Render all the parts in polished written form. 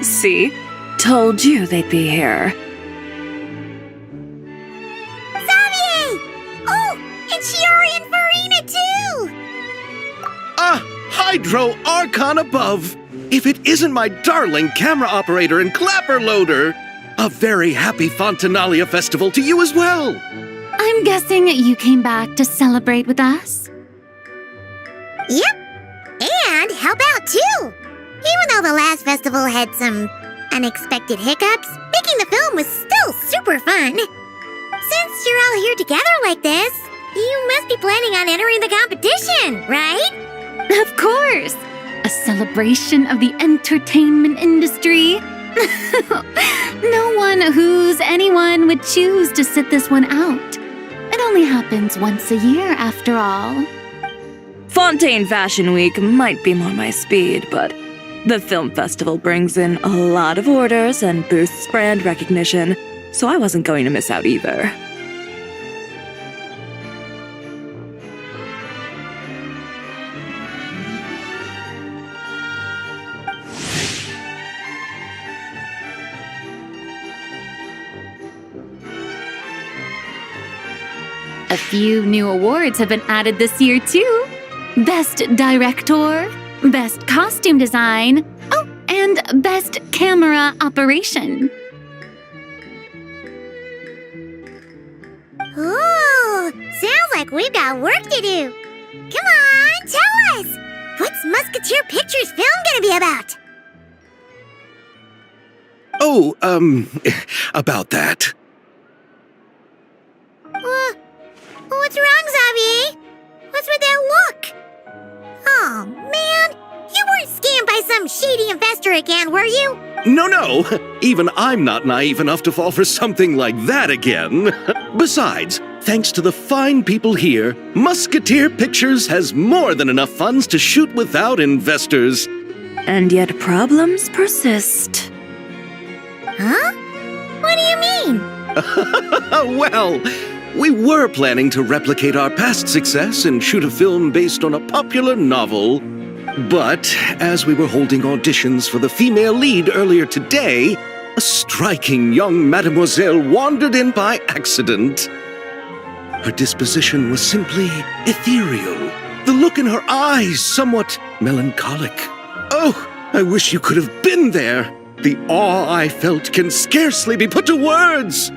See? Told you they'd be here. Xavier! Oh, and Shiori and Farina too! Hydro Archon above! If it isn't my darling camera operator and clapper loader! A very happy Fountinalia festival to you as well! I'm guessing you came back to celebrate with us? Yep, and help out too! Even though the last festival had some unexpected hiccups, making the film was still super fun. Since you're all here together like this, you must be planning on entering the competition, right? Of course! A celebration of the entertainment industry. No one who's anyone would choose to sit this one out. It only happens once a year, after all. Fontaine Fashion Week might be more my speed, but the film festival brings in a lot of orders and boosts brand recognition, so I wasn't going to miss out either. A few new awards have been added this year, too. Best Director, Best Costume Design, oh, and Best Camera Operation. Ooh, sounds like we've got work to do. Come on, tell us! What's Musketeer Pictures film gonna be about? Oh, about that. What's wrong, Xavier? What's with that look? Oh, man. You weren't scammed by some shady investor again, were you? No. Even I'm not naive enough to fall for something like that again. Besides, thanks to the fine people here, Musketeer Pictures has more than enough funds to shoot without investors. And yet problems persist. Huh? What do you mean? Well, we were planning to replicate our past success and shoot a film based on a popular novel. But as we were holding auditions for the female lead earlier today, a striking young mademoiselle wandered in by accident. Her disposition was simply ethereal, the look in her eyes somewhat melancholic. Oh, I wish you could have been there. The awe I felt can scarcely be put to words.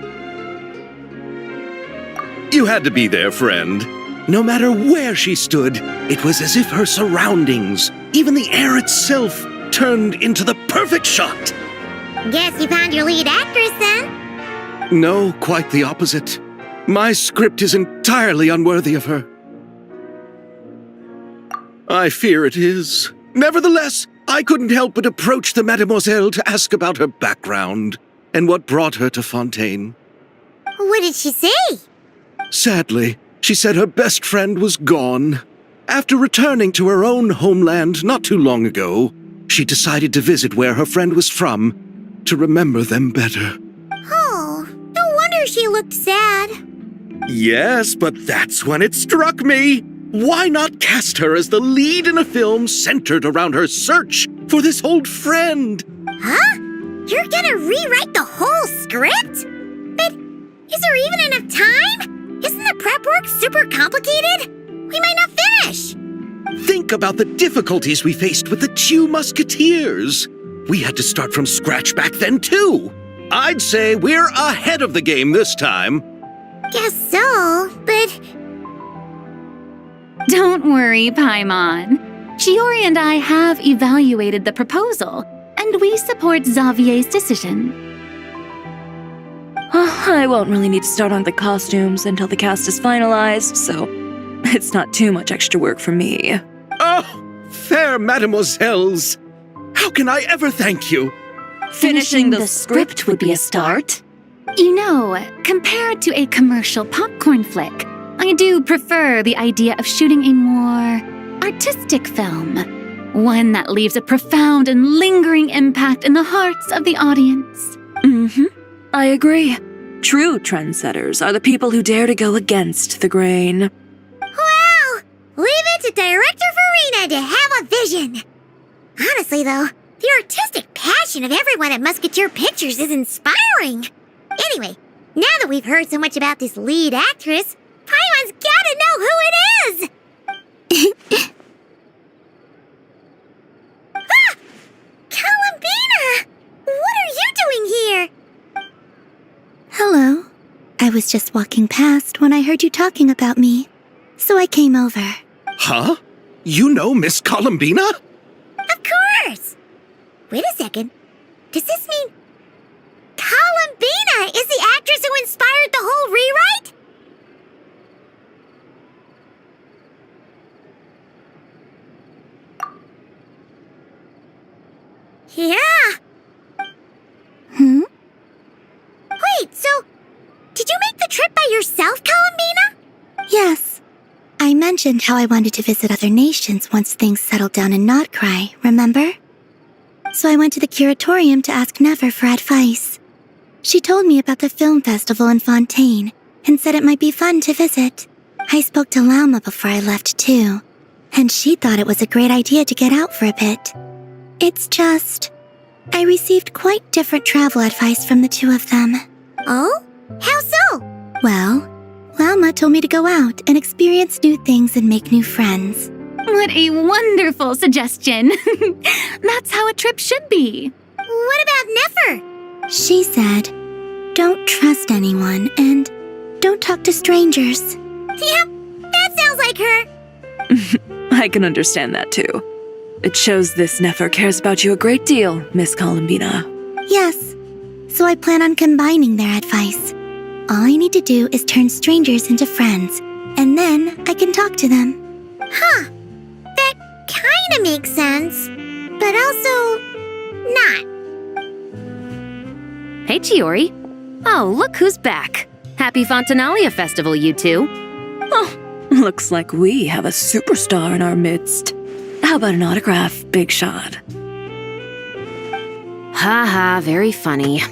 You had to be there, friend. No matter where she stood, it was as if her surroundings, even the air itself, turned into the perfect shot. Guess you found your lead actress, then? No, quite the opposite. My script is entirely unworthy of her. I fear it is. Nevertheless, I couldn't help but approach the mademoiselle to ask about her background and what brought her to Fontaine. What did she say? Sadly, she said her best friend was gone. After returning to her own homeland not too long ago, she decided to visit where her friend was from to remember them better. Oh, no wonder she looked sad. Yes, but that's when it struck me. Why not cast her as the lead in a film centered around her search for this old friend? Huh? You're gonna rewrite the whole script? But is there even enough time? Isn't the prep work super complicated? We might not finish. Think about the difficulties we faced with the two Musketeers. We had to start from scratch back then, too. I'd say we're ahead of the game this time. Guess so, but Don't worry, Paimon. Shiori and I have evaluated the proposal, and we support Xavier's decision. I won't really need to start on the costumes until the cast is finalized, so it's not too much extra work for me. Oh, fair mademoiselles. How can I ever thank you? Finishing the script would be a start. You know, compared to a commercial popcorn flick, I do prefer the idea of shooting a more artistic film. One that leaves a profound and lingering impact in the hearts of the audience. I agree. True trendsetters are the people who dare to go against the grain. wow! Leave it to Director Farina to have a vision. Honestly, though, the artistic passion of everyone at Musketeer Pictures is inspiring. Anyway, now that we've heard so much about this lead actress, Paimon's gotta know who it is! Ah! Columbina! What are you doing here? Hello. I was just walking past when I heard you talking about me, so I came over. Huh? You know Miss Columbina? Of course! Wait a second. Does this mean Columbina is the actress who inspired the whole rewrite? Yeah. Wait, so did you make the trip by yourself, Columbina? Yes. I mentioned how I wanted to visit other nations once things settled down in Notcry, remember? So I went to the curatorium to ask Never for advice. She told me about the film festival in Fontaine and said it might be fun to visit. I spoke to Lauma before I left too, and she thought it was a great idea to get out for a bit. It's just, I received quite different travel advice from the two of them. Oh? How so? Well, Lauma told me to go out and experience new things and make new friends. What a wonderful suggestion! That's how a trip should be. What about Nefer? She said, don't trust anyone and don't talk to strangers. Yep, that sounds like her. I can understand that too. It shows this Nefer cares about you a great deal, Miss Columbina. Yes, so I plan on combining their advice. All I need to do is turn strangers into friends, and then I can talk to them. Huh. That kinda makes sense, but also not. Hey, Chiori. Oh, look who's back. Happy Fountinalia Festival, you two. Oh, looks like we have a superstar in our midst. How about an autograph, Big Shot? Ha, very funny.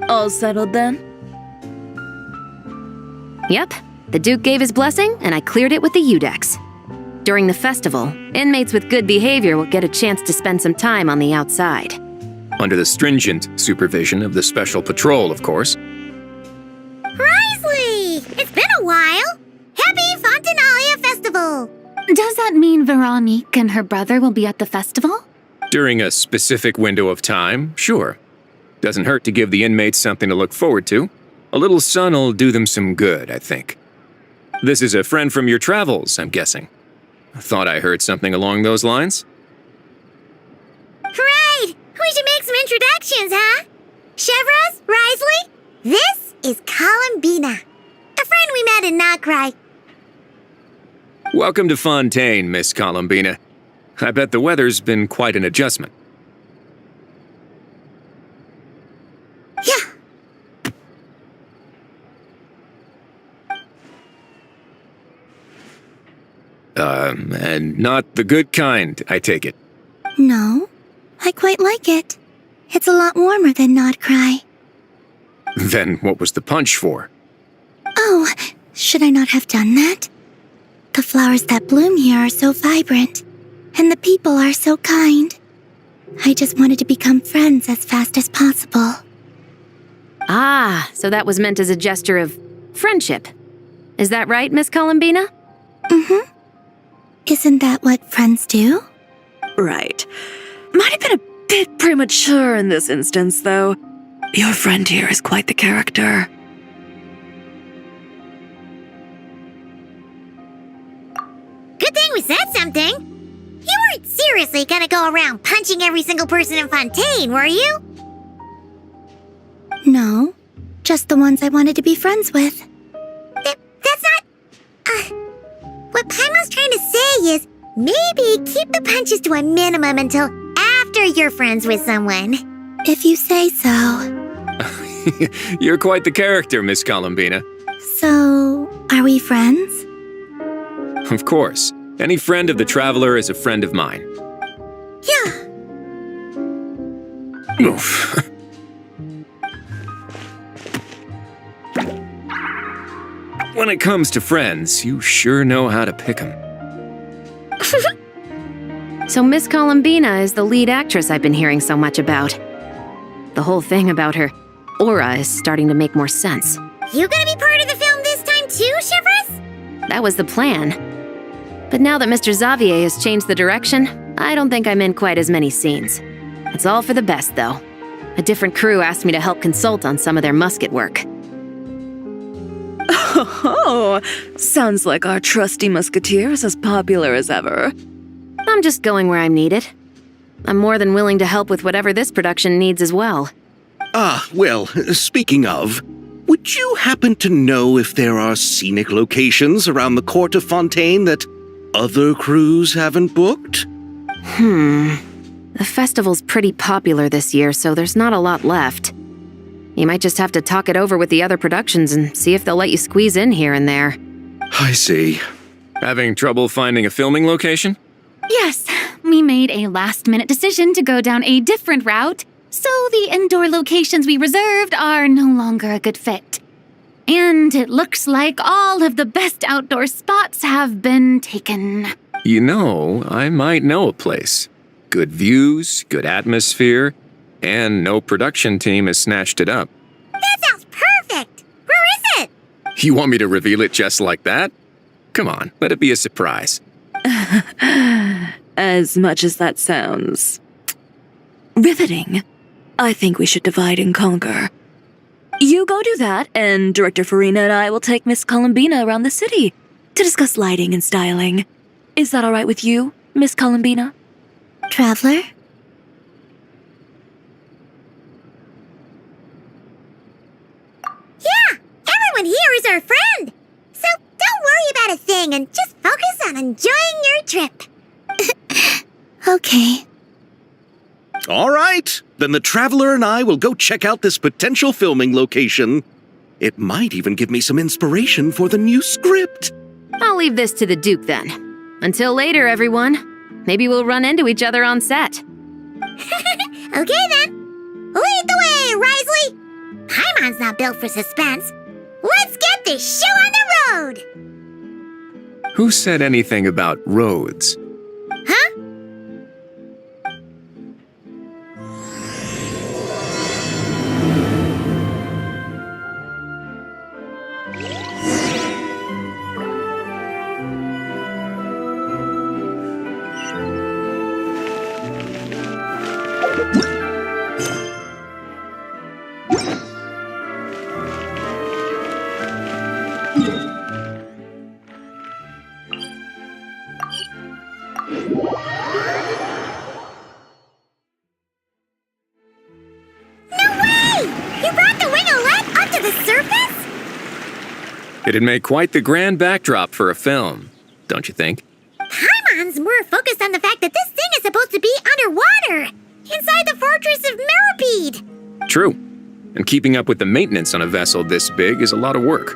All settled then? Yep, the Duke gave his blessing, and I cleared it with the Udex. During the festival, inmates with good behavior will get a chance to spend some time on the outside. Under the stringent supervision of the Special Patrol, of course. Risley! It's been a while! Happy Fountinalia Festival! Does that mean Veronique and her brother will be at the festival? During a specific window of time, sure. Doesn't hurt to give the inmates something to look forward to. A little sun'll do them some good, I think. This is a friend from your travels, I'm guessing. I thought I heard something along those lines. Right! We should make some introductions, huh? Chevros, Risley, this is Columbina, a friend we met in Notcry. Welcome to Fontaine, Miss Columbina. I bet the weather's been quite an adjustment. Yeah. And not the good kind, I take it. No, I quite like it. It's a lot warmer than Notcry. Then what was the punch for? Oh, should I not have done that? The flowers that bloom here are so vibrant, and the people are so kind. I just wanted to become friends as fast as possible. Ah, so that was meant as a gesture of friendship. Is that right, Miss Columbina? Isn't that what friends do? Right. Might have been a Bit premature in this instance, though. Your friend here is quite the character. Good thing we said something. You weren't seriously gonna go around punching every single person in Fontaine, were you? No, just the ones I wanted to be friends with. That's not... what Paimon's trying to say is maybe keep the punches to a minimum until after you're friends with someone. If you say so. You're quite the character, Miss Columbina. So, are we friends? Of course. Any friend of the Traveler is a friend of mine. Yeah. Oof. When it comes to friends, you sure know how to pick 'em. So Miss Columbina is the lead actress I've been hearing so much about. The whole thing about her aura is starting to make more sense. You gonna be part of the film this time too, Shivers? That was the plan. But now that Mr. Xavier has changed the direction, I don't think I'm in quite as many scenes. It's all for the best, though. A different crew asked me to help consult on some of their musket work. Oh, sounds like our trusty musketeer is as popular as ever. I'm just going where I'm needed. I'm more than willing to help with whatever this production needs as well. Ah, well, speaking of, would you happen to know if there are scenic locations around the court of Fontaine that other crews haven't booked? The festival's pretty popular this year, so there's not a lot left. You might just have to talk it over with the other productions and see if they'll let you squeeze in here and there. I see. Having trouble finding a filming location? Yes, we made a last-minute decision to go down a different route, so the indoor locations we reserved are no longer a good fit. And it looks like all of the best outdoor spots have been taken. You know, I might know a place. Good views, good atmosphere, and no production team has snatched it up. That sounds perfect! Where is it? You want me to reveal it just like that? Come on, let it be a surprise. As much as that sounds riveting, I think we should divide and conquer. You go do that, and Director Farina and I will take Miss Columbina around the city to discuss lighting and styling. Is that all right with you, Miss Columbina? Traveler? Yeah! Everyone here is our friend! So don't worry about a thing and just focus on enjoying your trip. Okay. All right, then the Traveler and I will go check out this potential filming location. It might even give me some inspiration for the new script. I'll leave this to the Duke then. Until later, everyone. Maybe we'll run into each other on set. Okay then. Lead the way, Risley! Paimon's not built for suspense. Let's get this show on the road! Who said anything about roads? Huh? It'd make quite the grand backdrop for a film, don't you think? Paimon's more focused on the fact that this thing is supposed to be underwater, inside the fortress of Meripede. True. And keeping up with the maintenance on a vessel this big is a lot of work.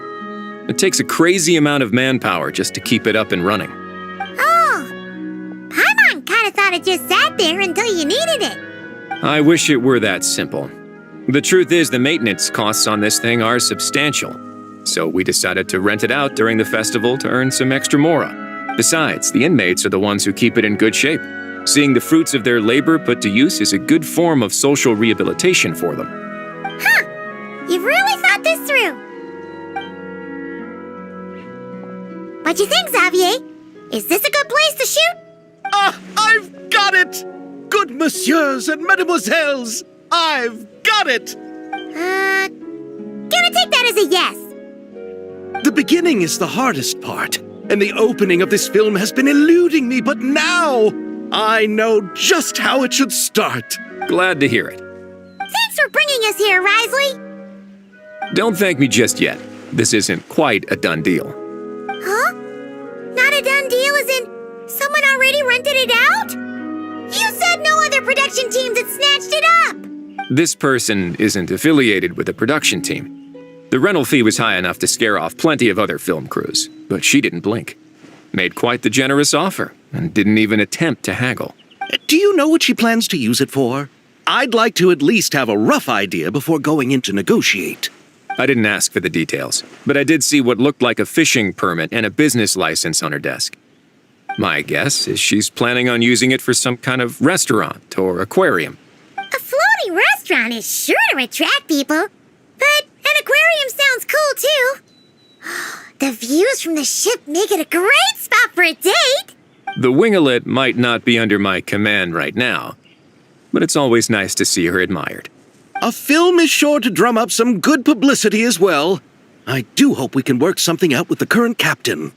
It takes a crazy amount of manpower just to keep it up and running. Oh, Paimon kind of thought it just sat there until you needed it. I wish it were that simple. The truth is the maintenance costs on this thing are substantial. So we decided to rent it out during the festival to earn some extra mora. Besides, the inmates are the ones who keep it in good shape. Seeing the fruits of their labor put to use is a good form of social rehabilitation for them. Huh, you've really thought this through. What you think, Xavier? Is this a good place to shoot? Ah, I've got it! Good good messieurs and mademoiselles, I've got it! Gonna take that as a yes. The beginning is the hardest part, and the opening of this film has been eluding me, but now I know just how it should start. Glad to hear it. Thanks for bringing us here, Risley. Don't thank me just yet. This isn't quite a done deal. Huh? Not a done deal as in someone already rented it out? You said no other production teams had snatched it up! This person isn't affiliated with a production team. The rental fee was high enough to scare off plenty of other film crews, but she didn't blink. Made quite the generous offer, and didn't even attempt to haggle. Do you know what she plans to use it for? I'd like to at least have a rough idea before going in to negotiate. I didn't ask for the details, but I did see what looked like a fishing permit and a business license on her desk. My guess is she's planning on using it for some kind of restaurant or aquarium. A floating restaurant is sure to attract people, but an aquarium sounds cool too. The views from the ship make it a great spot for a date. The winglet might not be under my command right now, but it's always nice to see her admired. A film is sure to drum up some good publicity as well. I do hope we can work something out with the current captain.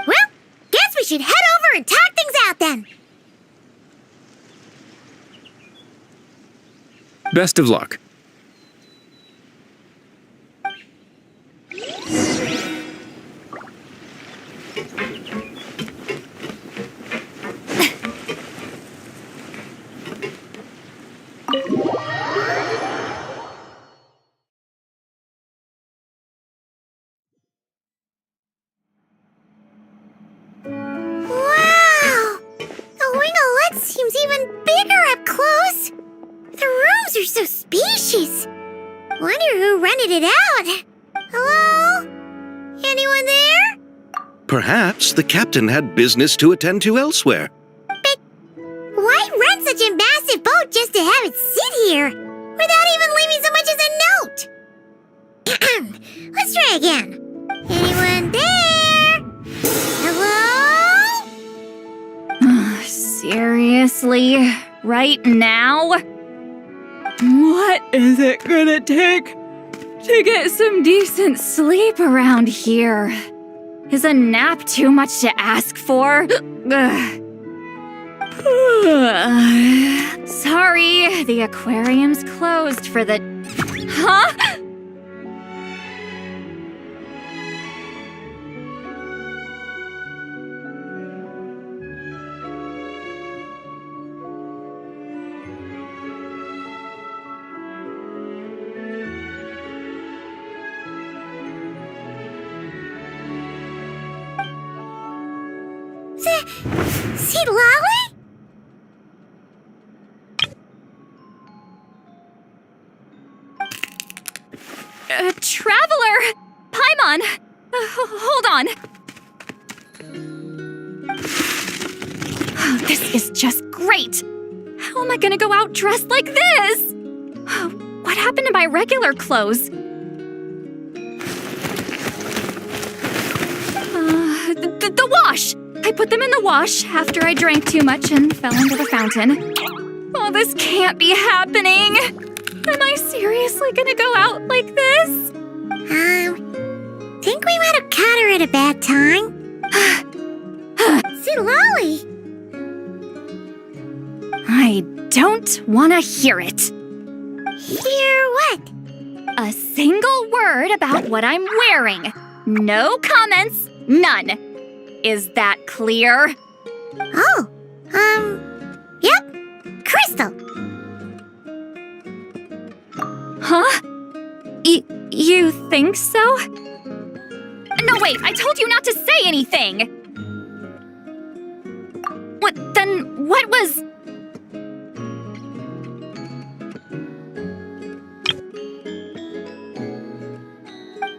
Well, guess we should head over and talk things out then. Best of luck. Wow! The winglet seems even bigger up close. The rooms are so spacious. Wonder who rented it out. Hello? Anyone there? Perhaps the captain had business to attend to elsewhere. But why rent such a massive boat just to have it sit here without even leaving so much as a note? Let's try again. Anyone there? Hello? Seriously? Right now? What is it gonna take to get some decent sleep Around here. Is a nap too much to ask for? Ugh. Sorry, the aquarium's closed for the... Huh? See Lolly? Traveler! Paimon! Hold on. Oh, this is just great. How am I gonna go out dressed like this? Oh, what happened to my regular clothes? The wash! I put them in the wash after I drank too much and fell into the fountain. Oh, this can't be happening! Am I seriously gonna go out like this? Think we might have caught her at a bad time. See Lolly? I don't wanna hear it. Hear what? A single word about what I'm wearing. No comments, none. Is that clear? Oh, yep. Crystal. Huh? You think so? No, wait, I told you not to say anything! What was...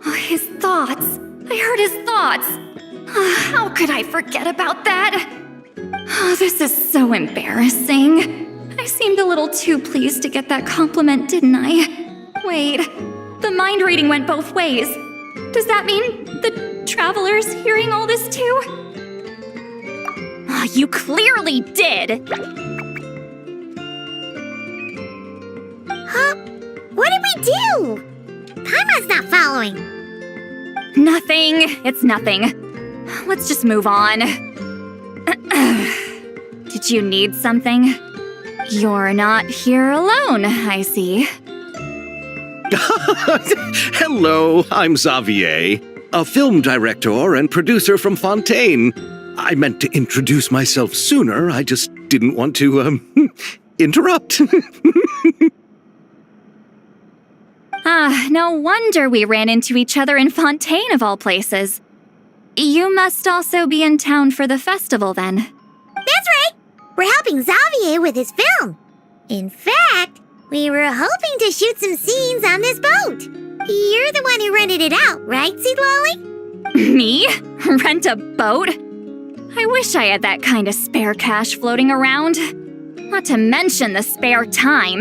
Oh, his thoughts. I heard his thoughts. How could I forget about that? Oh, this is so embarrassing. I seemed a little too pleased to get that compliment, didn't I? Wait, the mind reading went both ways. Does that mean the traveler's hearing all this too? Oh, you clearly did! we do? Paimon's not following. Nothing. It's nothing. Let's just move on. Did you need something? You're not here alone, I see. Hello, I'm Xavier, a film director and producer from Fontaine. I meant to introduce myself sooner, I just didn't want to, interrupt. No wonder we ran into each other in Fontaine of all places. You must also be in town for the festival then. That's right. We're helping Xavier with his film. In fact, we were hoping to shoot some scenes on this boat. You're the one who rented it out, right, Seed Lolly? Me? Rent a boat? I wish I had that kind of spare cash floating around. Not to mention the spare time.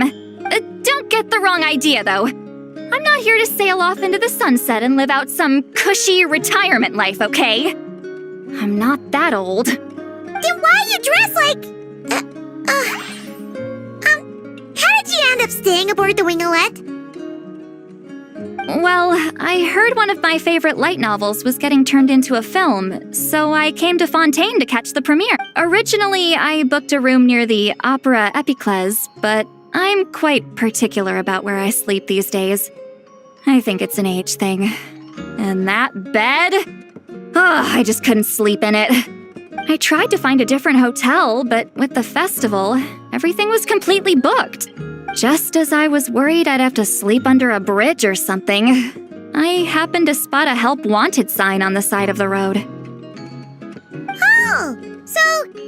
Don't get the wrong idea, though. I'm not here to sail off into the sunset and live out some cushy retirement life, okay? I'm not that old. Then why you dress like... how did you end up staying aboard the Winglet? Well, I heard one of my favorite light novels was getting turned into a film, so I came to Fontaine to catch the premiere. Originally, I booked a room near the Opera Epiclese, but I'm quite particular about where I sleep these days. I think it's an age thing. And that bed? I just couldn't sleep in it. I tried to find a different hotel, but with the festival, everything was completely booked. Just as I was worried I'd have to sleep under a bridge or something, I happened to spot a help wanted sign on the side of the road. Oh, so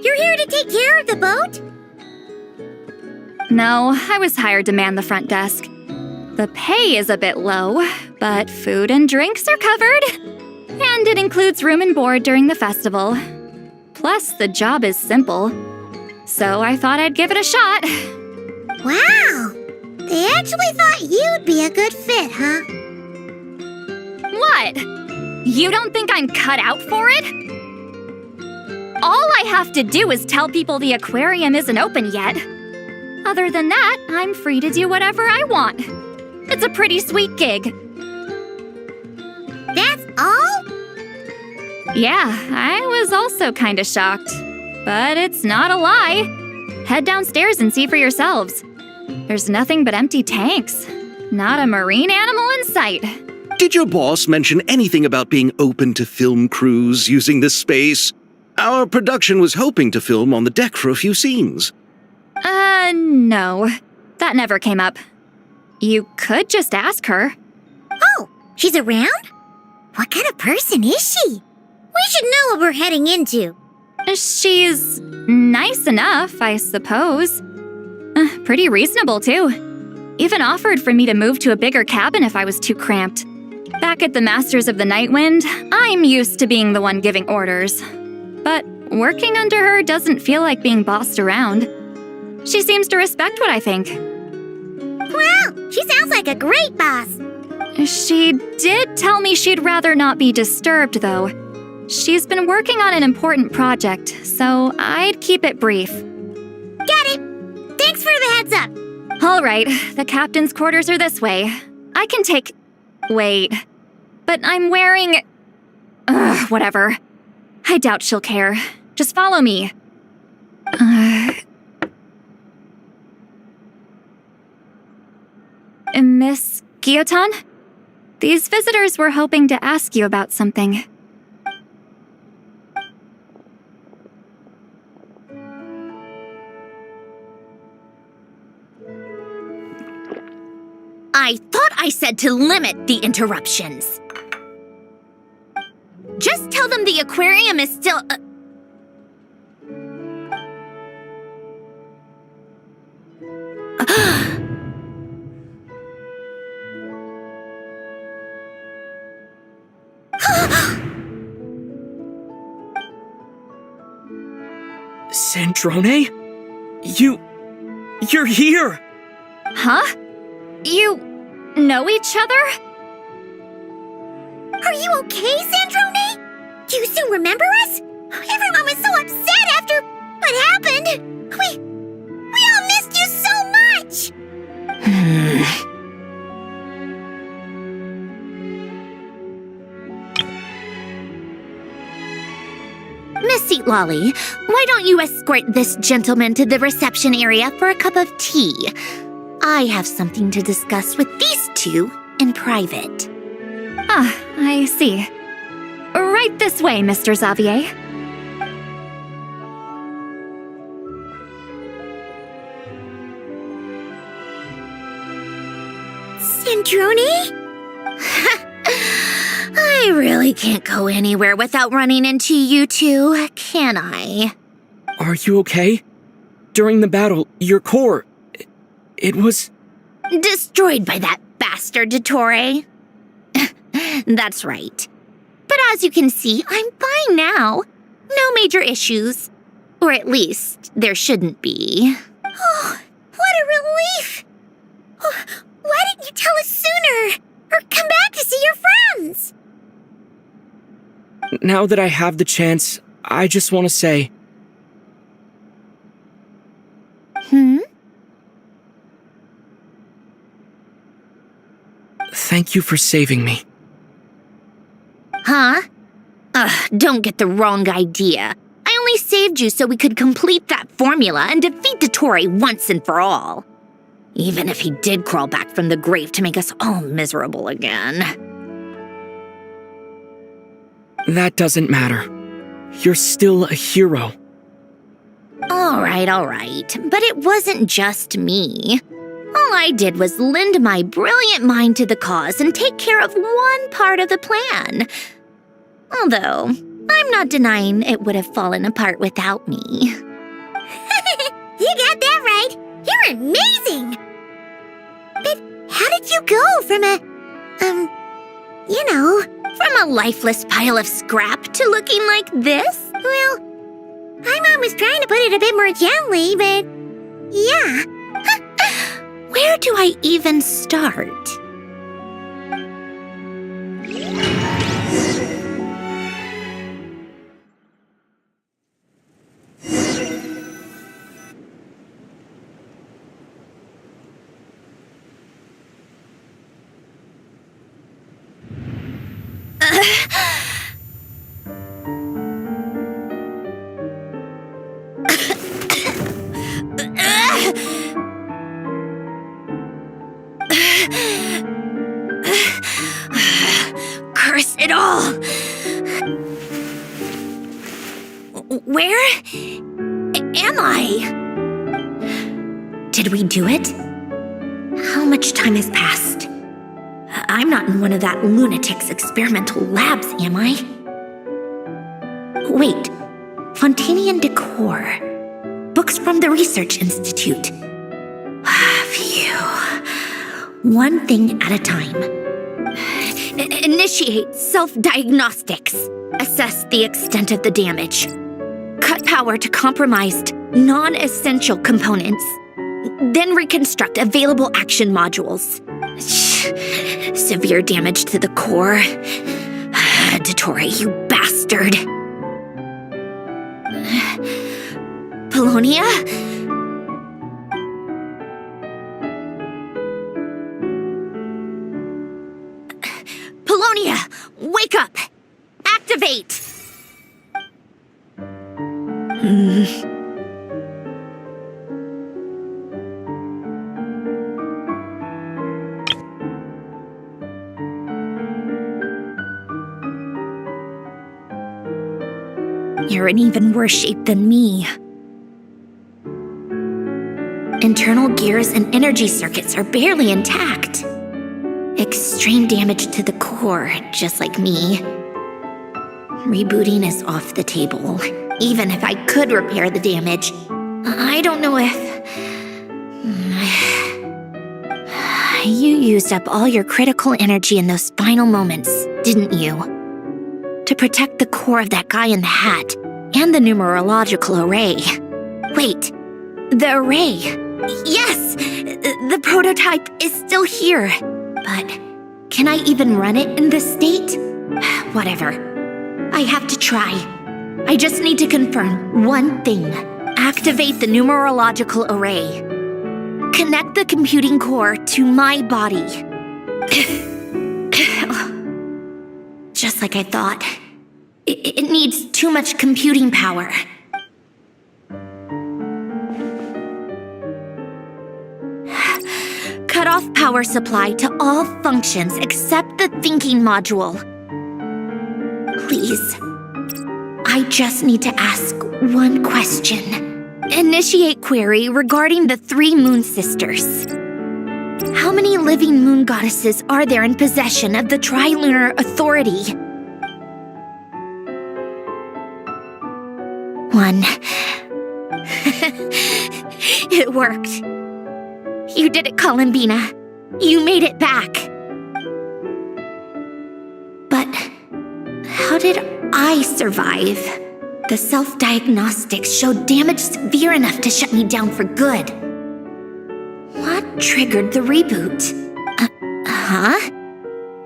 you're here to take care of the boat? No, I was hired to man the front desk. The pay is a bit low, but food and drinks are covered. And it includes room and board during the festival. Plus, the job is simple. So I thought I'd give it a shot. Wow! They actually thought you'd be a good fit, huh? What? You don't think I'm cut out for it? All I have to do is tell people the aquarium isn't open yet. Other than that, I'm free to do whatever I want. It's a pretty sweet gig. That's all? Yeah, I was also kinda shocked. But it's not a lie. Head downstairs and see for yourselves. There's nothing but empty tanks. Not a marine animal in sight. Did your boss mention anything about being open to film crews using this space? Our production was hoping to film on the deck for a few scenes. No. That never came up. You could just ask her. Oh, she's around? What kind of person is she? We should know what we're heading into. She's nice enough, I suppose. Pretty reasonable, too. Even offered for me to move to a bigger cabin if I was too cramped. Back at the Masters of the Night Wind, I'm used to being the one giving orders. But working under her doesn't feel like being bossed around. She seems to respect what I think. Wow, she sounds like a great boss. She did tell me she'd rather not be disturbed, though. She's been working on an important project, so I'd keep it brief. Got it. Thanks for the heads up. All right, the captain's quarters are this way. I can take... Wait. But I'm wearing... whatever. I doubt she'll care. Just follow me. Miss Guillotin? These visitors were hoping to ask you about something. I thought I said to limit the interruptions. Just tell them the aquarium is still... Sandrone? You're here! Huh? You know each other? Are you okay, Sandrone? Do you still remember us? Everyone was so upset after what happened. We all missed you so much. Miss Seat Lolly, why don't you escort this gentleman to the reception area for a cup of tea? I have something to discuss with these two in private. Ah, I see. Right this way, Mr. Xavier. Centrone? I really can't go anywhere without running into you two, can I? Are you okay? During the battle, your core... It was... Destroyed by that bastard Dottore. That's right. But as you can see, I'm fine now. No major issues. Or at least, there shouldn't be. Oh, what a relief! Oh, why didn't you tell us sooner? Or come back to see your friends? Now that I have the chance, I just want to say... Thank you for saving me. Huh? Don't get the wrong idea. I only saved you so we could complete that formula and defeat Dottore once and for all. Even if he did crawl back from the grave to make us all miserable again. That doesn't matter. You're still a hero. All right. But it wasn't just me. All I did was lend my brilliant mind to the cause and take care of one part of the plan. Although, I'm not denying it would have fallen apart without me. You got that right. You're amazing. But how did you go from From a lifeless pile of scrap to looking like this? Well, my mom was trying to put it a bit more gently, but yeah. Where do I even start? Curse it all! Where am I? Did we do it? How much time has passed? I'm not in one of that lunatic's experimental labs, am I? Wait, Fountinalia decor. Books from the Research Institute. Phew. One thing at a time. Initiate self-diagnostics. Assess the extent of the damage. Cut power to compromised, non-essential components. Then reconstruct available action modules. Severe damage to the core. Dottore, you bastard. Polonia? Polonia, wake up! Activate! You're in even worse shape than me. Internal gears and energy circuits are barely intact. Extreme damage to the core, just like me. Rebooting is off the table. Even if I could repair the damage, I don't know if... You used up all your critical energy in those final moments, didn't you? To protect the core of that guy in the hat and the numerological array. Wait, the array. Yes, the prototype is still here. But can I even run it in this state? Whatever. I have to try. I just need to confirm one thing. Activate the numerological array. Connect the computing core to my body. Just like I thought. It needs too much computing power. Cut off power supply to all functions except the thinking module. Please. I just need to ask one question. Initiate query regarding the 3 moon sisters. How many living moon goddesses are there in possession of the Trilunar Authority? 1. It worked. You did it, Columbina. You made it back. But how did I survive? The self-diagnostics showed damage severe enough to shut me down for good. What triggered the reboot?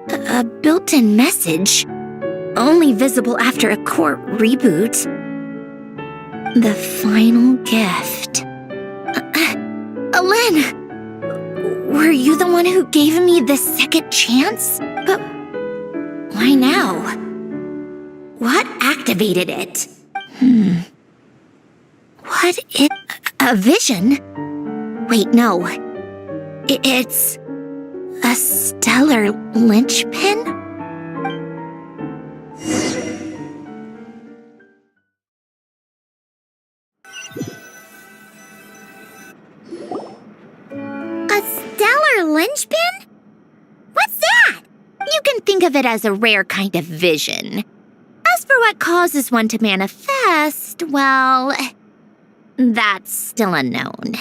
A built-in message? Only visible after a core reboot. The final gift. Alen! Were you the one who gave me the second chance? But why now? What activated it? What is... a vision? Wait, no. It's... a stellar linchpin? A stellar linchpin? What's that? You can think of it as a rare kind of vision. As for what causes one to manifest, well, that's still unknown.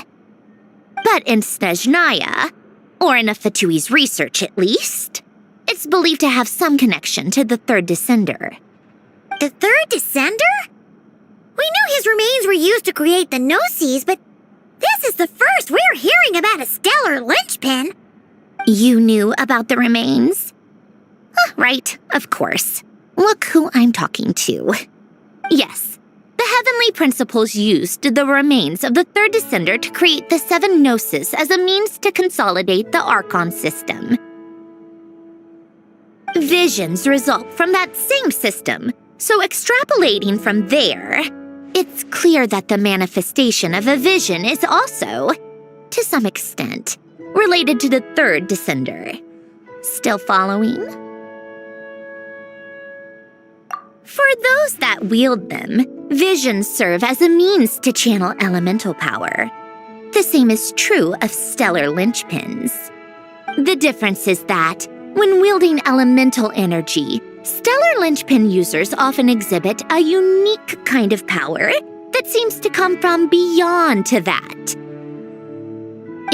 But in Snezhnaya, or in Afatui's research at least, it's believed to have some connection to the third descender. The third descender? We knew his remains were used to create the Gnosis, but this is the first we're hearing about a stellar linchpin. You knew about the remains? Right, of course. Look who I'm talking to. Yes, the heavenly principles used the remains of the third descender to create the 7 Gnosis as a means to consolidate the Archon system. Visions result from that same system, so extrapolating from there, it's clear that the manifestation of a vision is also, to some extent, related to the third descender. Still following? For those that wield them, visions serve as a means to channel elemental power. The same is true of stellar linchpins. The difference is that, when wielding elemental energy, stellar linchpin users often exhibit a unique kind of power that seems to come from beyond to that.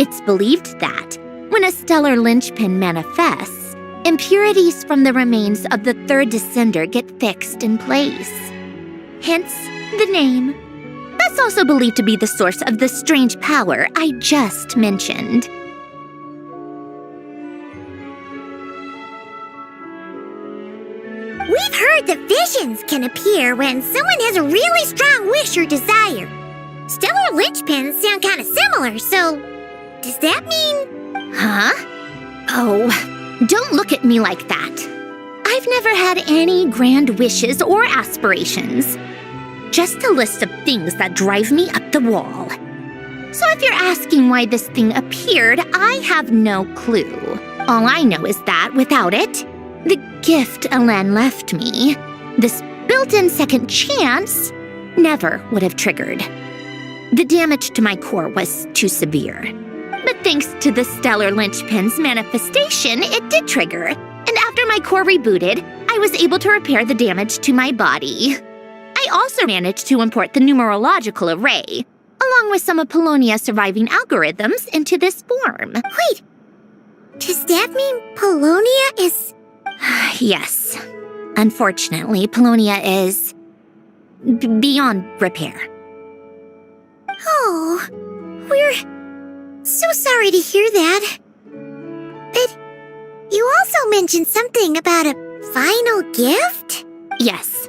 It's believed that, when a stellar linchpin manifests, impurities from the remains of the third descender get fixed in place. Hence, the name. That's also believed to be the source of the strange power I just mentioned. We've heard that visions can appear when someone has a really strong wish or desire. Stellar linchpins sound kind of similar, so does that mean... Huh? Oh, don't look at me like that. I've never had any grand wishes or aspirations. Just a list of things that drive me up the wall. So if you're asking why this thing appeared, I have no clue. All I know is that without it, the gift Alen left me, this built-in second chance, never would have triggered. The damage to my core was too severe. But thanks to the stellar linchpin's manifestation, it did trigger. And after my core rebooted, I was able to repair the damage to my body. I also managed to import the numerological array, along with some of Polonia's surviving algorithms, into this form. Wait, does that mean Polonia is... Yes. Unfortunately, Polonia is... beyond repair. Oh, we're so sorry to hear that. But you also mentioned something about a final gift? Yes.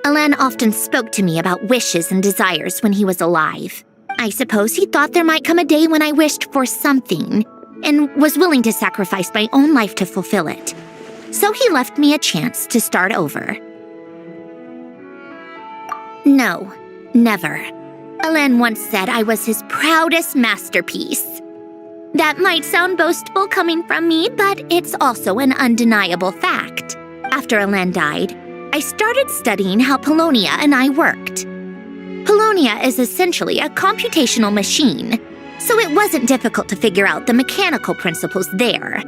Alen often spoke to me about wishes and desires when he was alive. I suppose he thought there might come a day when I wished for something, and was willing to sacrifice my own life to fulfill it. So he left me a chance to start over. No, never. Alen once said I was his proudest masterpiece. That might sound boastful coming from me, but it's also an undeniable fact. After Alen died, I started studying how Polonia and I worked. Polonia is essentially a computational machine, so it wasn't difficult to figure out the mechanical principles there.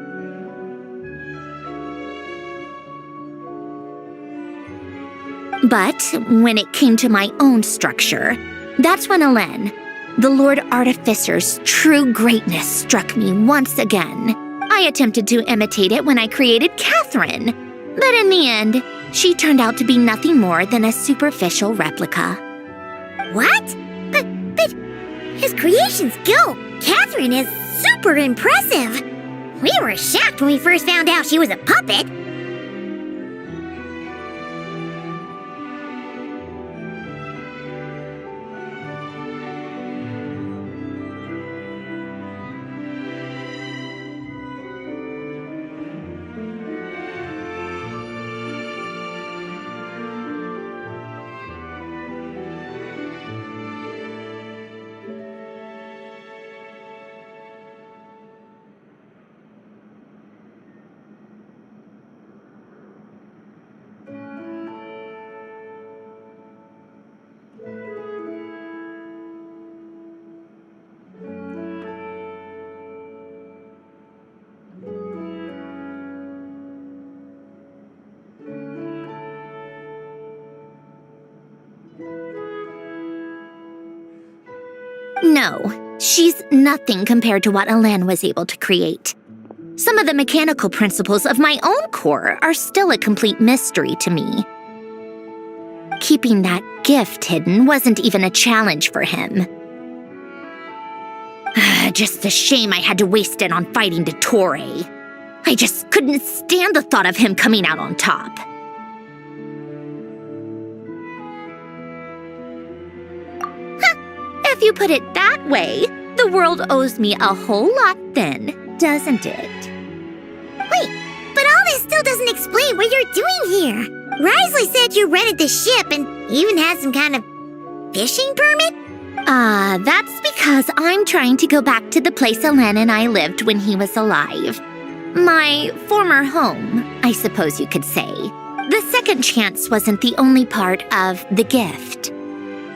But when it came to my own structure, that's when Alen, the Lord Artificer's true greatness, struck me once again. I attempted to imitate it when I created Catherine, but in the end, she turned out to be nothing more than a superficial replica. What? But his creation skill, Catherine, is super impressive. We were shocked when we first found out she was a puppet. No, she's nothing compared to what Alen was able to create. Some of the mechanical principles of my own core are still a complete mystery to me. Keeping that gift hidden wasn't even a challenge for him. Just a shame I had to waste it on fighting Dottore. I just couldn't stand the thought of him coming out on top. If you put it that way, the world owes me a whole lot then, doesn't it? Wait, but all this still doesn't explain what you're doing here. Risley said you rented the ship and even had some kind of fishing permit? That's because I'm trying to go back to the place Alen and I lived when he was alive. My former home, I suppose you could say. The second chance wasn't the only part of the gift.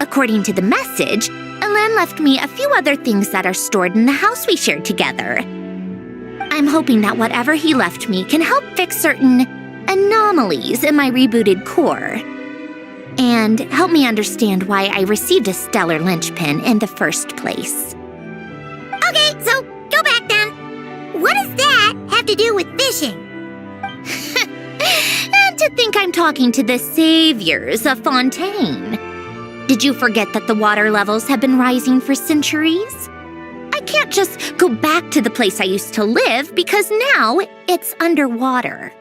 According to the message, Alen left me a few other things that are stored in the house we shared together. I'm hoping that whatever he left me can help fix certain anomalies in my rebooted core, and help me understand why I received a stellar linchpin in the first place. Okay, so go back then. What does that have to do with fishing? And to think I'm talking to the saviors of Fontaine. Did you forget that the water levels have been rising for centuries? I can't just go back to the place I used to live because now it's underwater.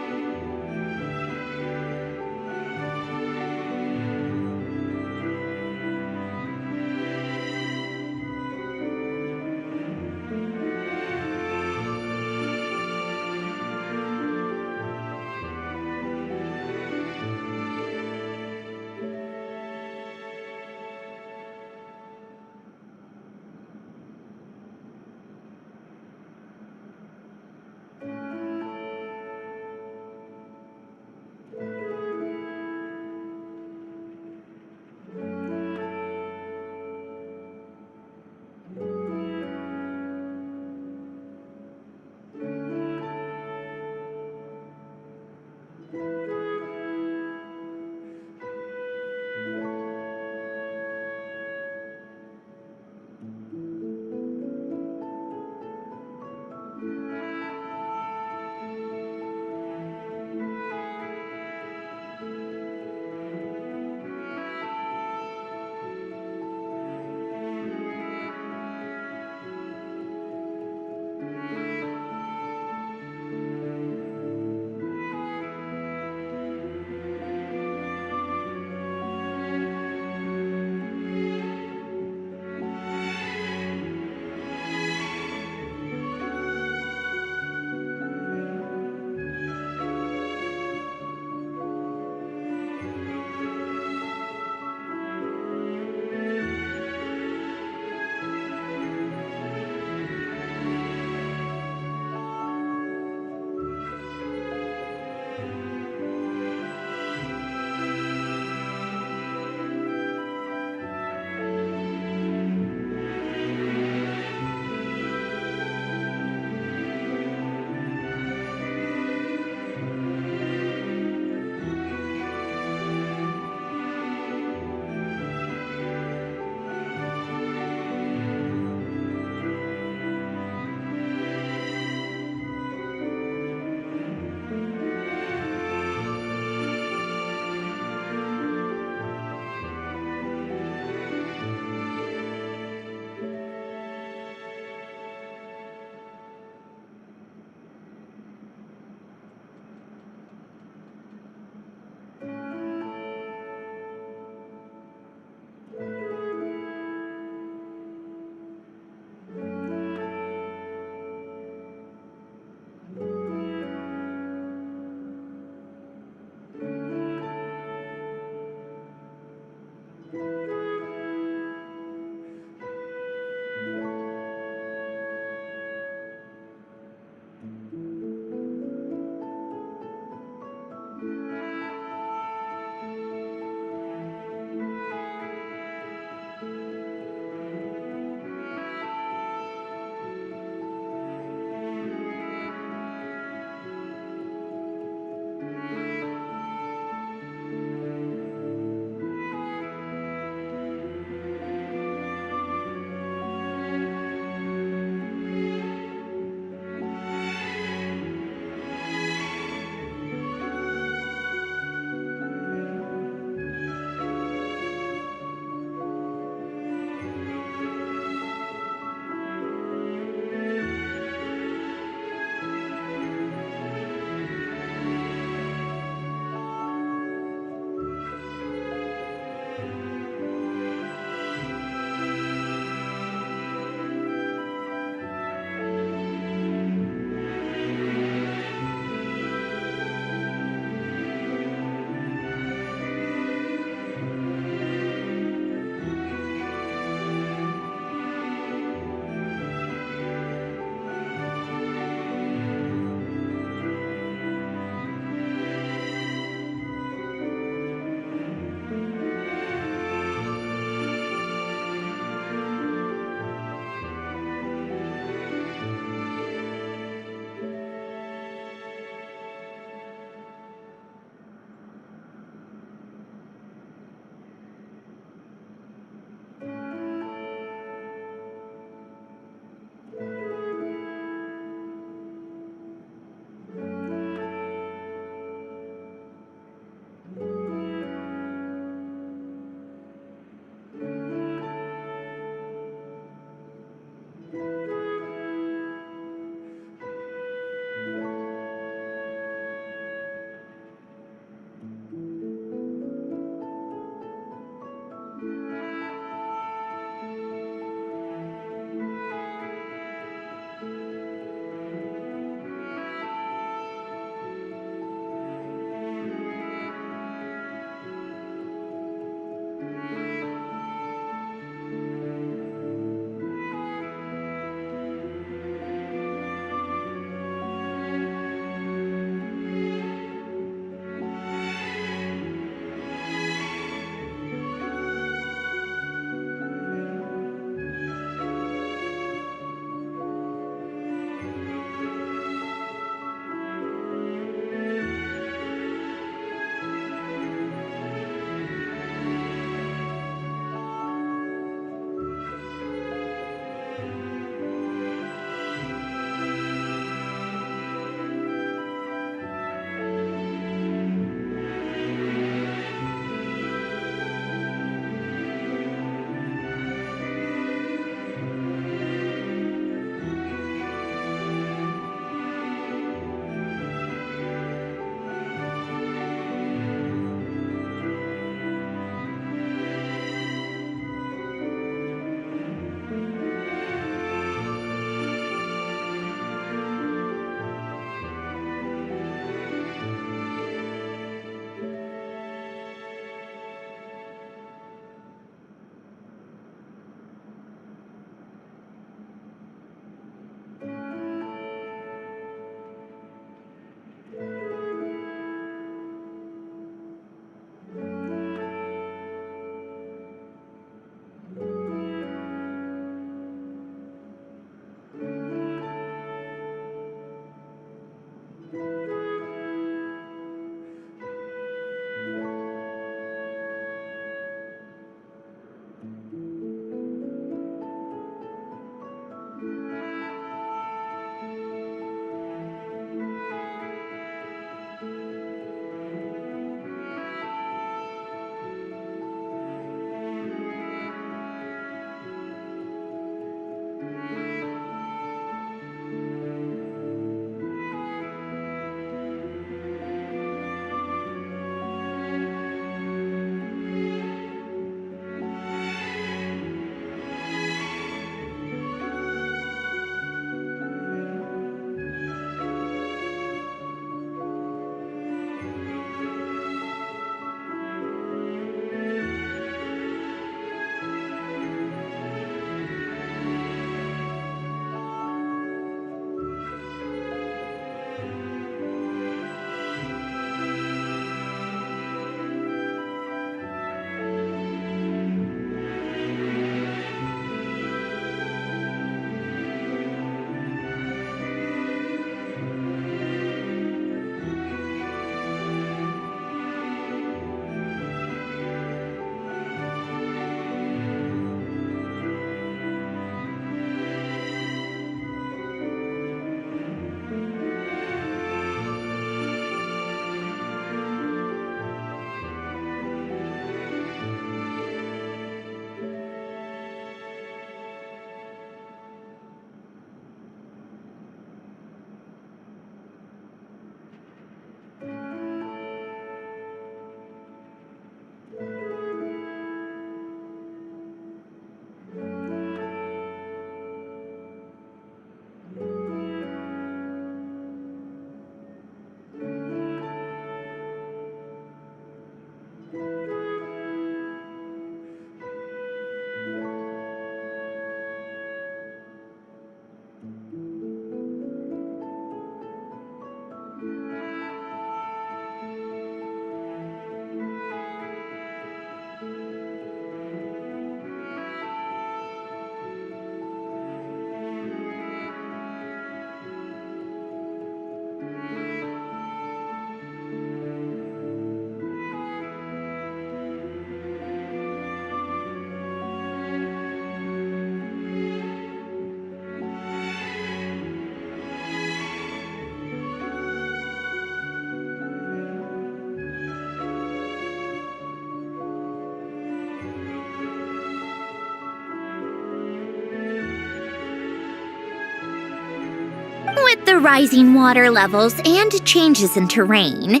the rising water levels and changes in terrain,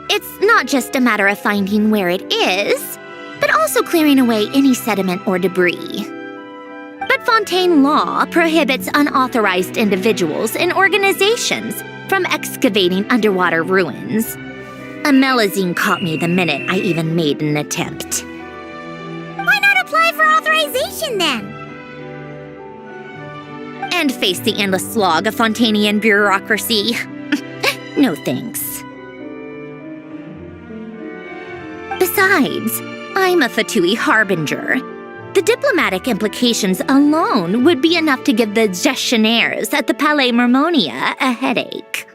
it's not just a matter of finding where it is, but also clearing away any sediment or debris. But Fontaine law prohibits unauthorized individuals and organizations from excavating underwater ruins. A Melazine caught me the minute I even made an attempt. Why not apply for authorization then? And face the endless slog of Fontanian bureaucracy. No thanks. Besides, I'm a Fatui harbinger. The diplomatic implications alone would be enough to give the gestionnaires at the Palais Mermonia a headache.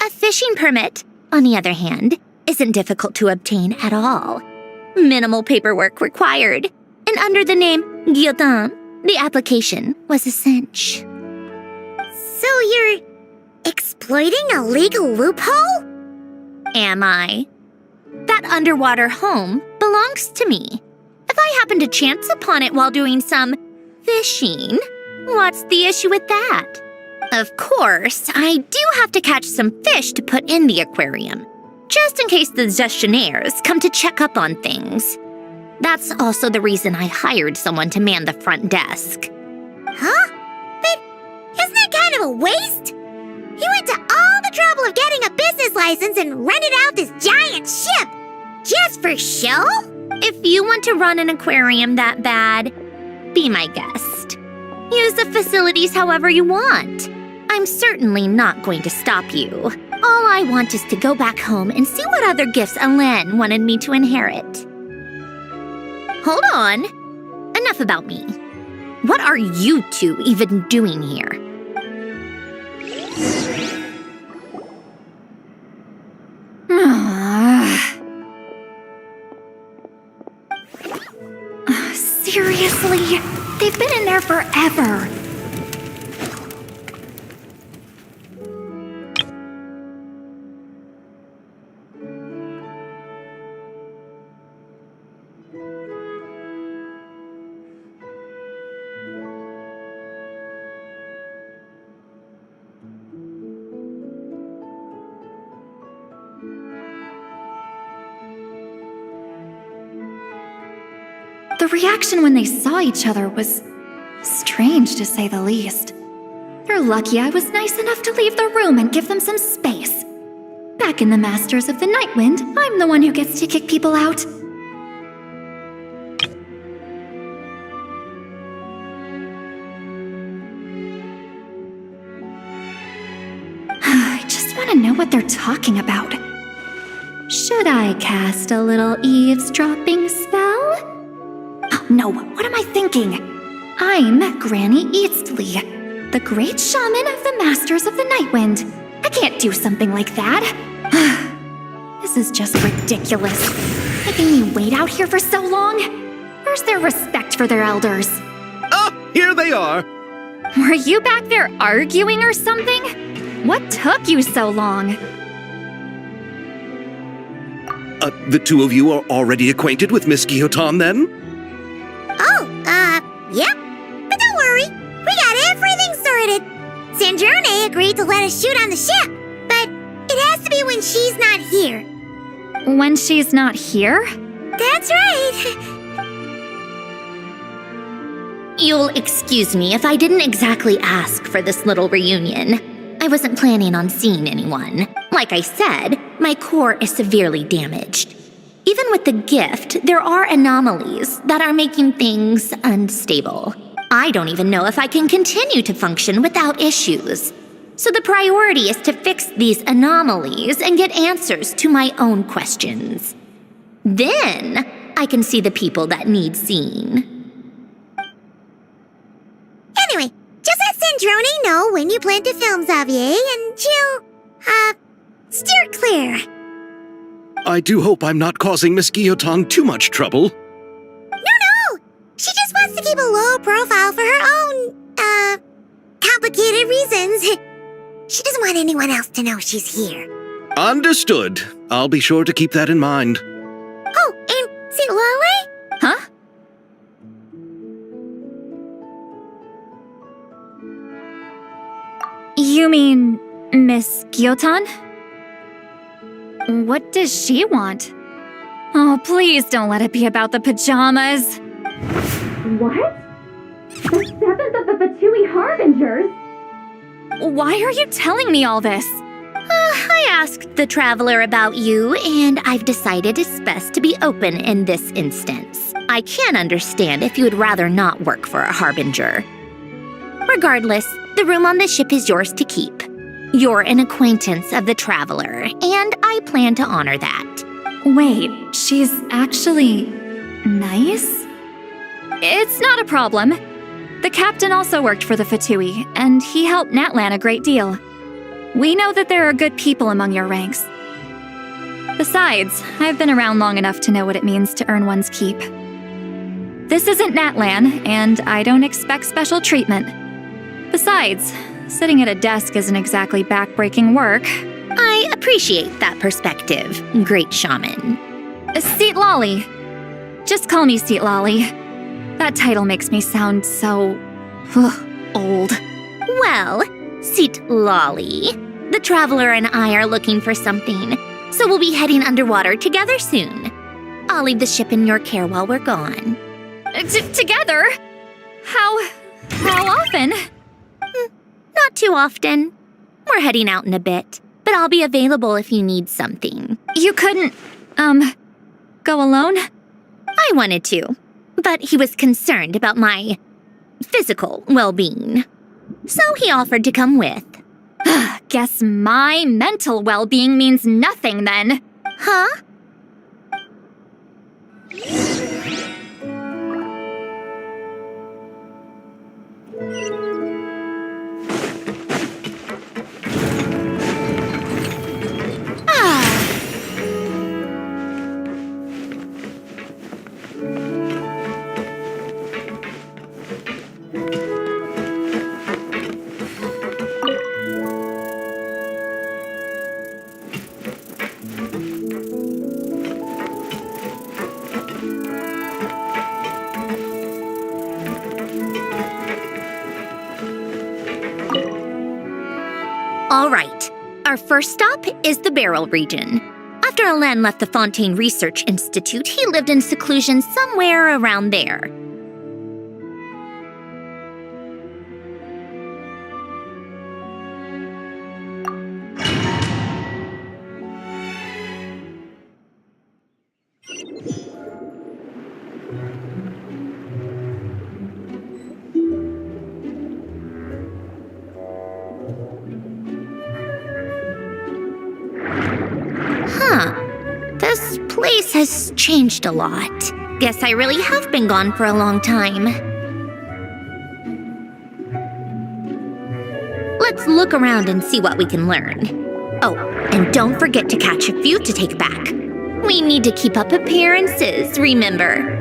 A fishing permit, on the other hand, isn't difficult to obtain at all. Minimal paperwork required, and under the name Guillotin, the application was a cinch. So you're exploiting a legal loophole? Am I? That underwater home belongs to me. If I happen to chance upon it while doing some fishing, what's the issue with that? Of course, I do have to catch some fish to put in the aquarium, just in case the gestionnaires come to check up on things. That's also the reason I hired someone to man the front desk. Huh? But isn't that kind of a waste? He went to all the trouble of getting a business license and rented out this giant ship. Just for show? If you want to run an aquarium that bad, be my guest. Use the facilities however you want. I'm certainly not going to stop you. All I want is to go back home and see what other gifts Alain wanted me to inherit. Hold on. Enough about me. What are you two even doing here? Seriously? They've been in there forever. The reaction when they saw each other was strange, to say the least. They're lucky I was nice enough to leave the room and give them some space. Back in the Masters of the Nightwind, I'm the one who gets to kick people out. I just want to know what they're talking about. Should I cast a little eavesdropping spell? No, what am I thinking? I'm Granny Eastley, the great shaman of the Masters of the Nightwind. I can't do something like that. This is just ridiculous. Making me wait out here for so long? Where's their respect for their elders? Ah, here they are. Were you back there arguing or something? What took you so long? The two of you are already acquainted with Miss Guillotin, then? Yep. But don't worry, we got everything sorted. Sandrone agreed to let us shoot on the ship, but it has to be when she's not here. When she's not here? That's right. You'll excuse me if I didn't exactly ask for this little reunion. I wasn't planning on seeing anyone. Like I said, my core is severely damaged. Even with the gift, there are anomalies that are making things unstable. I don't even know if I can continue to function without issues. So the priority is to fix these anomalies and get answers to my own questions. Then I can see the people that need seeing. Anyway, just let Sandrone know when you plan to film Xavier, and she'll, steer clear. I do hope I'm not causing Miss Guillotin too much trouble. No! She just wants to keep a low profile for her own, complicated reasons. She doesn't want anyone else to know she's here. Understood. I'll be sure to keep that in mind. Oh, and see Lale? Huh? You mean Miss Gyotan? What does she want? Oh, please don't let it be about the pajamas. What? The seventh of the Fatui Harbingers? Why are you telling me all this? I asked the traveler about you, and I've decided it's best to be open in this instance. I can understand if you would rather not work for a Harbinger. Regardless, the room on the ship is yours to keep. You're an acquaintance of the traveler, and I plan to honor that. Wait, she's actually nice? It's not a problem. The captain also worked for the Fatui, and he helped Natlan a great deal. We know that there are good people among your ranks. Besides, I've been around long enough to know what it means to earn one's keep. This isn't Natlan, and I don't expect special treatment. Besides, sitting at a desk isn't exactly backbreaking work. I appreciate that perspective, great shaman. Seat Lolly. Just call me Seat Lolly. That title makes me sound so... old. Well, Seat Lolly, the traveler and I are looking for something, so we'll be heading underwater together soon. I'll leave the ship in your care while we're gone. Together? How often? Not too often. We're heading out in a bit, but I'll be available if you need something. You couldn't, go alone? I wanted to, but he was concerned about my physical well-being. So he offered to come with. Guess my mental well-being means nothing then. Huh? All right, our first stop is the Beryl region. After Alen left the Fontaine Research Institute, he lived in seclusion somewhere around there. This place has changed a lot. Guess I really have been gone for a long time. Let's look around and see what we can learn. Oh, and don't forget to catch a few to take back. We need to keep up appearances, remember?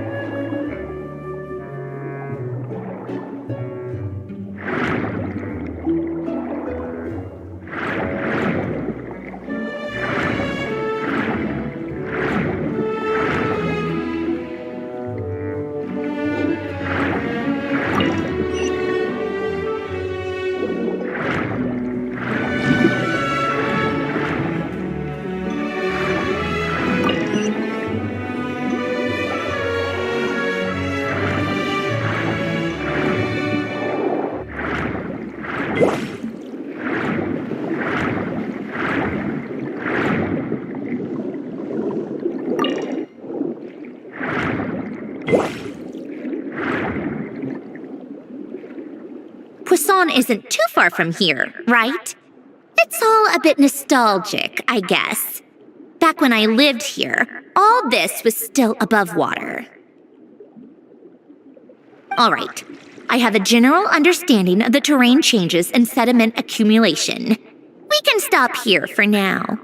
Poisson isn't too far from here, right? It's all a bit nostalgic, I guess. Back when I lived here, all this was still above water. All right, I have a general understanding of the terrain changes and sediment accumulation. We can stop here for now.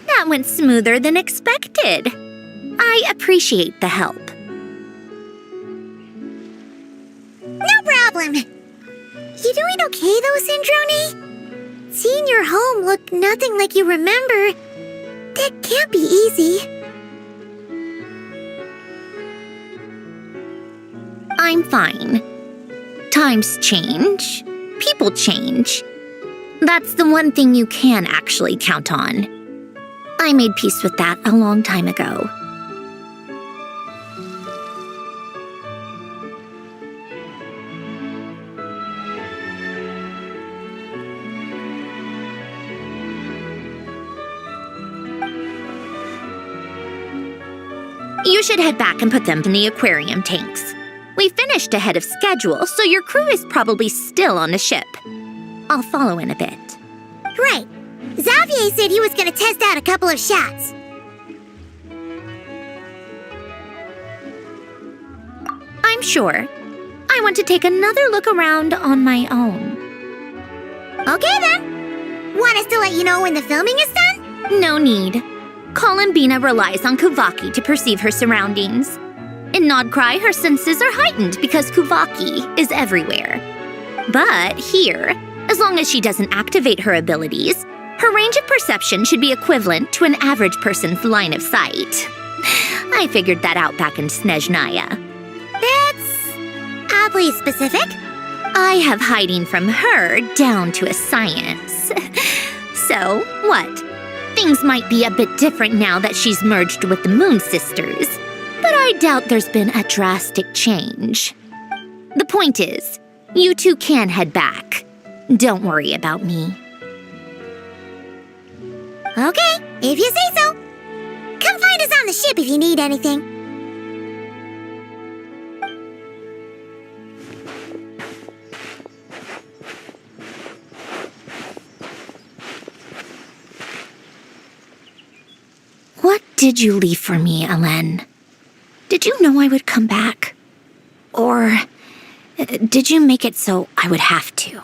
That went smoother than expected. I appreciate the help. No problem. You doing okay though, Syndrome? Seeing your home look nothing like you remember, that can't be easy. I'm fine. Times change. People change. That's the one thing you can actually count on. I made peace with that a long time ago. You should head back and put them in the aquarium tanks. We finished ahead of schedule, so your crew is probably still on the ship. I'll follow in a bit. Right. Xavier said he was gonna test out a couple of shots. I'm sure. I want to take another look around on my own. Okay then. Want us to let you know when the filming is done? No need. Columbina relies on Kuvaki to perceive her surroundings. In Nodcry, her senses are heightened because Kuvaki is everywhere. But here, as long as she doesn't activate her abilities, her range of perception should be equivalent to an average person's line of sight. I figured that out back in Snezhnaya. That's oddly specific. I have hiding from her down to a science. So, what? Things might be a bit different now that she's merged with the Moon Sisters, but I doubt there's been a drastic change. The point is, you two can head back. Don't worry about me. Okay, if you say so. Come find us on the ship if you need anything. What did you leave for me, Elen? Did you know I would come back? Or did you make it so I would have to?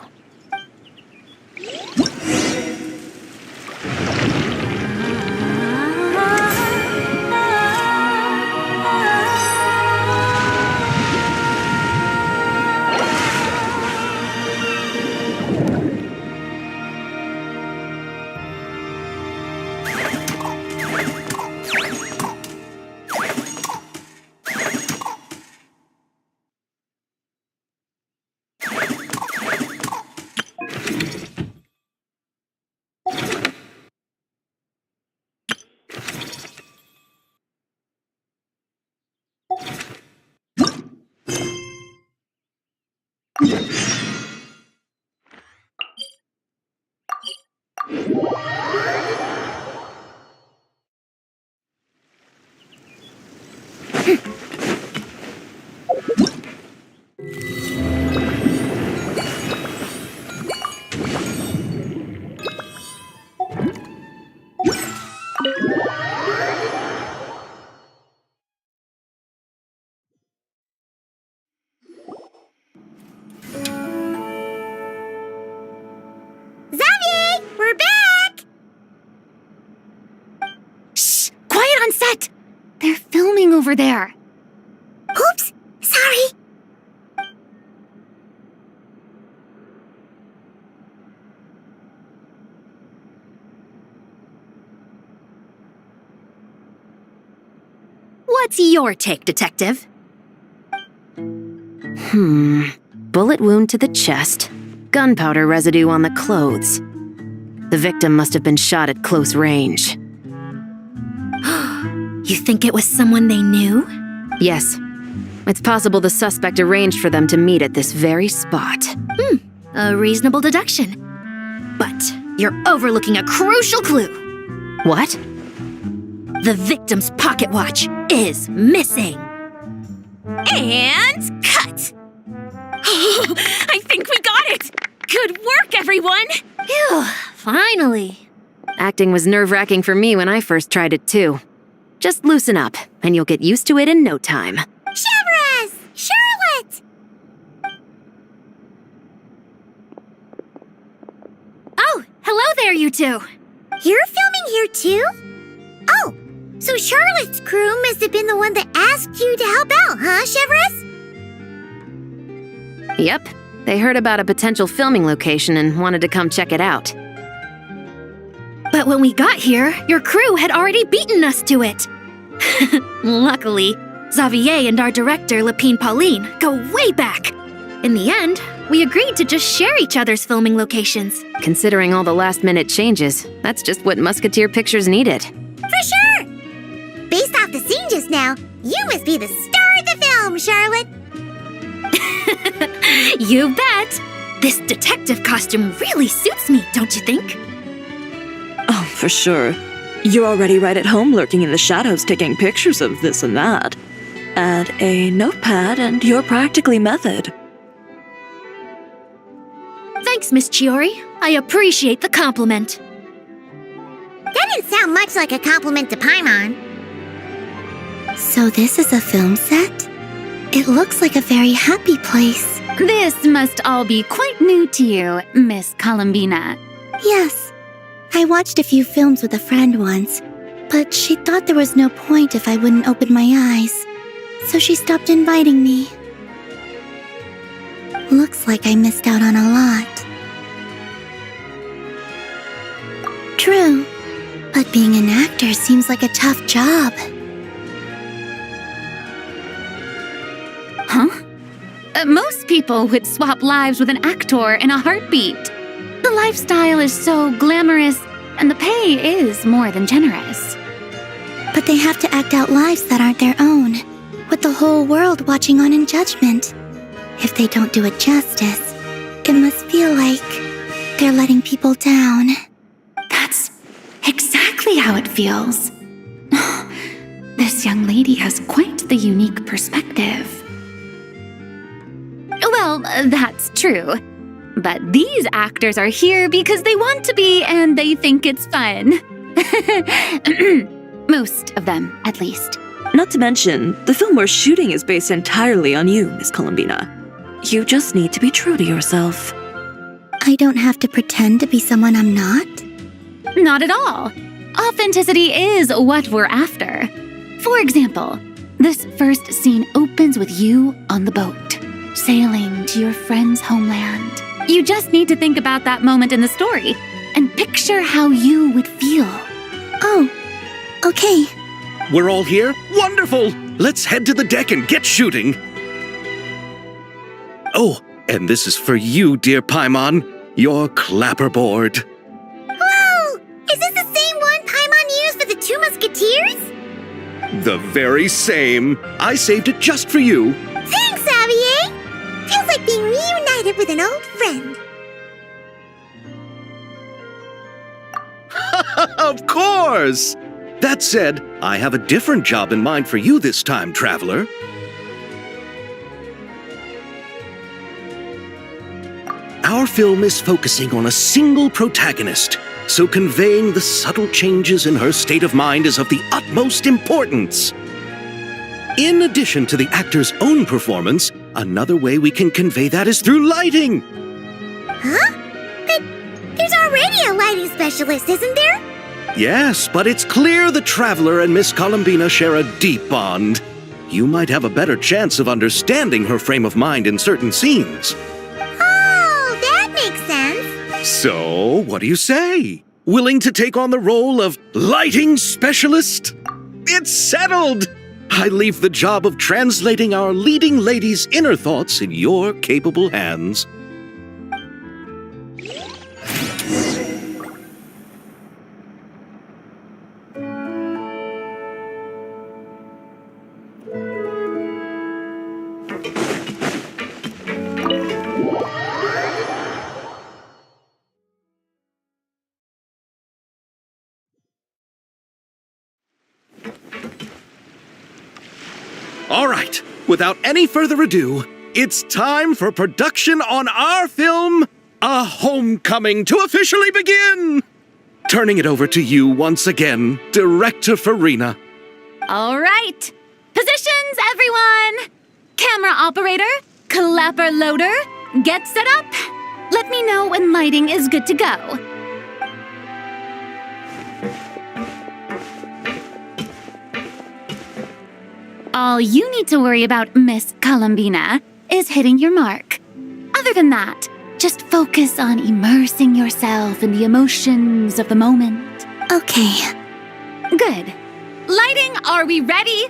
Xavier, we're back! Shh! Quiet on set! They're filming over there. Oops, sorry. What's your take, Detective? Bullet wound to the chest. Gunpowder residue on the clothes. The victim must have been shot at close range. You think it was someone they knew? Yes. It's possible the suspect arranged for them to meet at this very spot. A reasonable deduction. But you're overlooking a crucial clue. What? The victim's pocket watch is missing. And cut! I think we got it! Good work, everyone! Phew, finally. Acting was nerve-wracking for me when I first tried it too. Just loosen up, and you'll get used to it in no time. Chevres! Charlotte! Oh, hello there, you two! You're filming here too? Oh, so Charlotte's crew must have been the one that asked you to help out, huh, Chevres? Yep, They heard about a potential filming location and wanted to come check it out. But when we got here, your crew had already beaten us to it. Luckily, Xavier and our director, Lapine Pauline, go way back. In the end, we agreed to just share each other's filming locations. Considering all the last-minute changes, that's just what Musketeer Pictures needed. For sure! Based off the scene just now, you must be the star of the film, Charlotte! You bet! This detective costume really suits me, don't you think? Oh, for sure. You're already right at home lurking in the shadows taking pictures of this and that. Add a notepad and you're practically method. Thanks, Miss Chiori. I appreciate the compliment. That didn't sound much like a compliment to Paimon. So this is a film set? It looks like a very happy place. This must all be quite new to you, Miss Columbina. Yes. I watched a few films with a friend once, but she thought there was no point if I wouldn't open my eyes. So she stopped inviting me. Looks like I missed out on a lot. True, but being an actor seems like a tough job. Huh? Most people would swap lives with an actor in a heartbeat. The lifestyle is so glamorous, and the pay is more than generous. But they have to act out lives that aren't their own, with the whole world watching on in judgment. If they don't do it justice, it must feel like they're letting people down. That's exactly how it feels. This young lady has quite the unique perspective. Well, that's true. But these actors are here because they want to be and they think it's fun. Most of them, at least. Not to mention, the film we're shooting is based entirely on you, Miss Columbina. You just need to be true to yourself. I don't have to pretend to be someone I'm not? Not at all. Authenticity is what we're after. For example, this first scene opens with you on the boat, sailing to your friend's homeland. You just need to think about that moment in the story and picture how you would feel. Oh, okay. We're all here? Wonderful! Let's head to the deck and get shooting. Oh, and this is for you, dear Paimon, your clapperboard. Whoa! Is this the same one Paimon used for the Two Musketeers? The very same. I saved it just for you. Thanks, Xavier! Feels like being reunited with an old friend. Of course! That said, I have a different job in mind for you this time, traveler. Our film is focusing on a single protagonist, so conveying the subtle changes in her state of mind is of the utmost importance. In addition to the actor's own performance, another way we can convey that is through lighting. Huh? But there's already a lighting specialist, isn't there? Yes, but it's clear the Traveler and Miss Columbina share a deep bond. You might have a better chance of understanding her frame of mind in certain scenes. Oh, that makes sense. So, what do you say? Willing to take on the role of lighting specialist? It's settled! I leave the job of translating our leading lady's inner thoughts in your capable hands. All right, without any further ado, it's time for production on our film, A Homecoming, to officially begin! Turning it over to you once again, Director Farina. All right. Positions, everyone! Camera operator, clapper loader, get set up. Let me know when lighting is good to go. All you need to worry about, Miss Columbina, is hitting your mark. Other than that. Just focus on immersing yourself in the emotions of the moment. Okay. Good. Lighting, are we ready?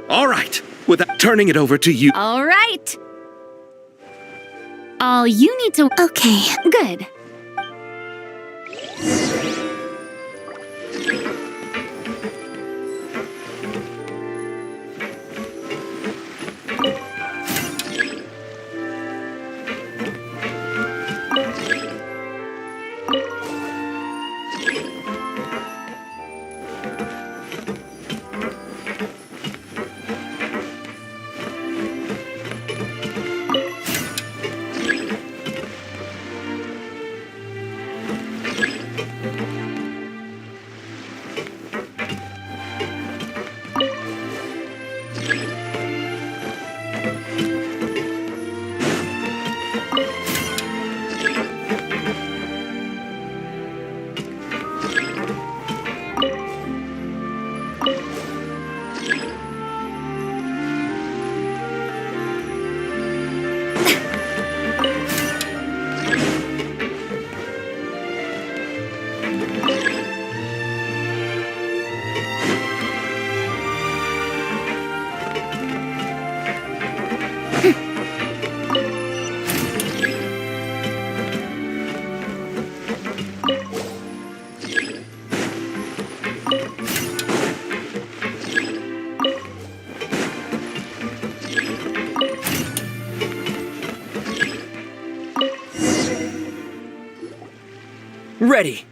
All right, without turning it over to you. All right. All you need to... Okay. Good. Ready.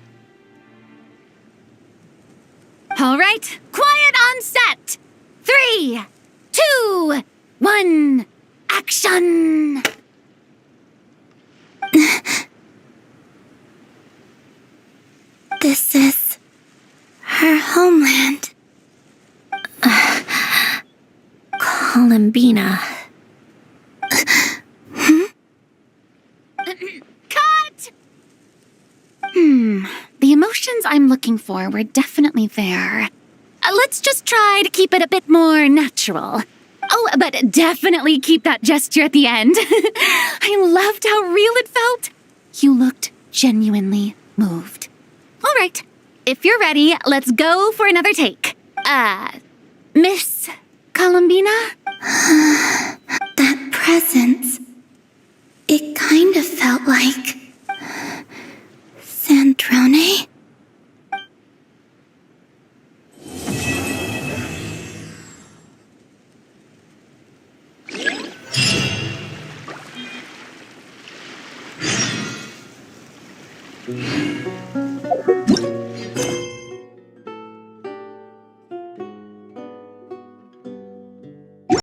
All right. Quiet on set. 3, 2, 1. Action. This is her homeland. Columbina. Cut! The emotions I'm looking for were definitely there. Let's just try to keep it a bit more natural. Oh, but definitely keep that gesture at the end. I loved how real it felt. You looked genuinely moved. All right, if you're ready, let's go for another take. Miss Columbina? That presence. It kind of felt like... Sandrone?